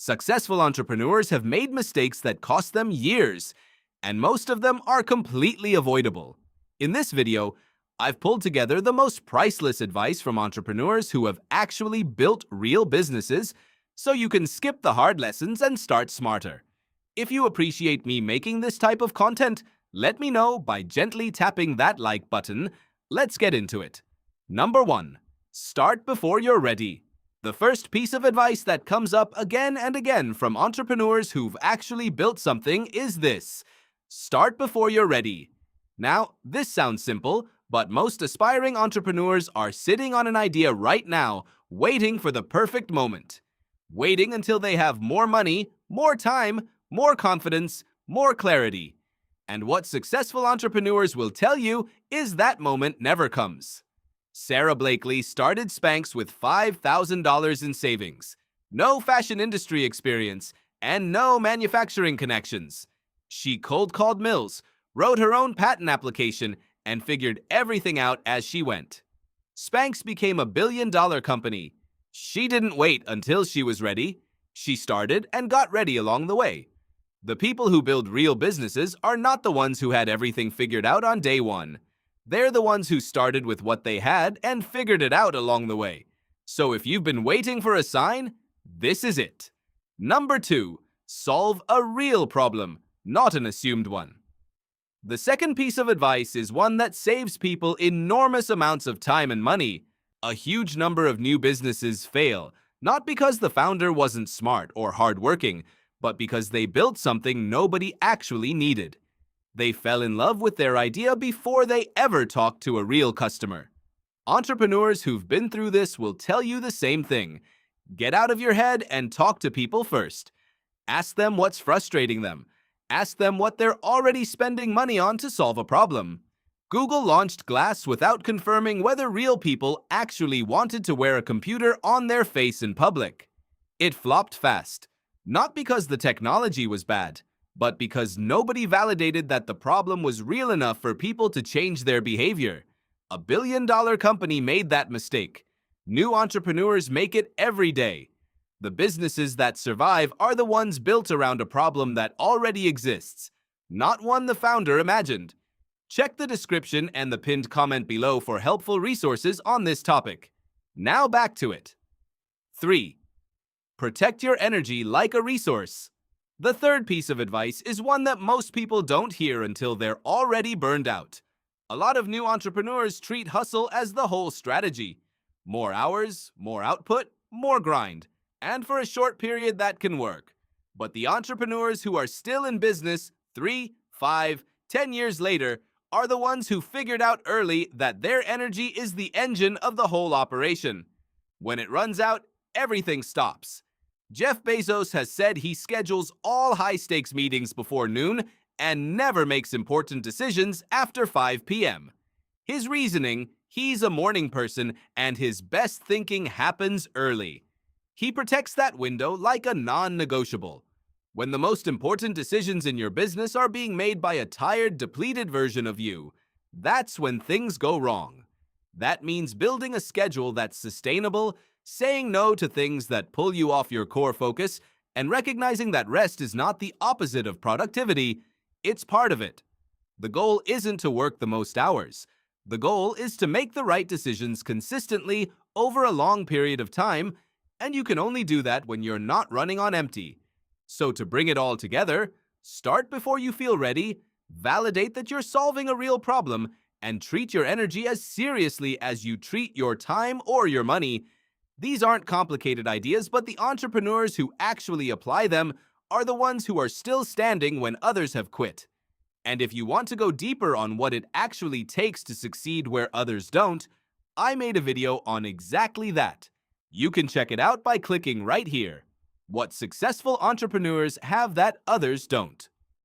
Successful entrepreneurs have made mistakes that cost them years, and most of them are completely avoidable. In this video, I've pulled together the most priceless advice from entrepreneurs who have actually built real businesses, so you can skip the hard lessons and start smarter. If you appreciate me making this type of content, let me know by gently tapping that like button. Let's get into it. Number 1. Start before you're ready. The first piece of advice that comes up again and again from entrepreneurs who've actually built something is this: start before you're ready. Now, this sounds simple, but most aspiring entrepreneurs are sitting on an idea right now, waiting for the perfect moment. Waiting until they have more money, more time, more confidence, more clarity. And what successful entrepreneurs will tell you is that moment never comes. Sarah Blakely started Spanx with $5,000 in savings, no fashion industry experience, and no manufacturing connections. She cold called mills, wrote her own patent application, and figured everything out as she went. Spanx became a billion-dollar company. She didn't wait until she was ready. She started and got ready along the way. The people who build real businesses are not the ones who had everything figured out on day one. They're the ones who started with what they had and figured it out along the way. So if you've been waiting for a sign, this is it. Number 2. Solve a real problem, not an assumed one. The second piece of advice is one that saves people enormous amounts of time and money. A huge number of new businesses fail, not because the founder wasn't smart or hardworking, but because they built something nobody actually needed. They fell in love with their idea before they ever talked to a real customer. Entrepreneurs who've been through this will tell you the same thing. Get out of your head and talk to people first. Ask them what's frustrating them. Ask them what they're already spending money on to solve a problem. Google launched Glass without confirming whether real people actually wanted to wear a computer on their face in public. It flopped fast, not because the technology was bad, but because nobody validated that the problem was real enough for people to change their behavior. A billion-dollar company made that mistake. New entrepreneurs make it every day. The businesses that survive are the ones built around a problem that already exists, not one the founder imagined. Check the description and the pinned comment below for helpful resources on this topic. Now back to it. 3. Protect your energy like a resource. The third piece of advice is one that most people don't hear until they're already burned out. A lot of new entrepreneurs treat hustle as the whole strategy. More hours, more output, more grind. And for a short period that can work. But the entrepreneurs who are still in business 3, 5, 10 years later are the ones who figured out early that their energy is the engine of the whole operation. When it runs out, everything stops. Jeff Bezos has said he schedules all high-stakes meetings before noon and never makes important decisions after 5 p.m. His reasoning: he's a morning person and his best thinking happens early. He protects that window like a non-negotiable. When the most important decisions in your business are being made by a tired, depleted version of you, that's when things go wrong. That means building a schedule that's sustainable, saying no to things that pull you off your core focus, and recognizing that rest is not the opposite of productivity, it's part of it. The goal isn't to work the most hours. The goal is to make the right decisions consistently over a long period of time, and you can only do that when you're not running on empty. So to bring it all together, start before you feel ready, validate that you're solving a real problem, and treat your energy as seriously as you treat your time or your money. These aren't complicated ideas, but the entrepreneurs who actually apply them are the ones who are still standing when others have quit. And if you want to go deeper on what it actually takes to succeed where others don't, I made a video on exactly that. You can check it out by clicking right here. What successful entrepreneurs have that others don't.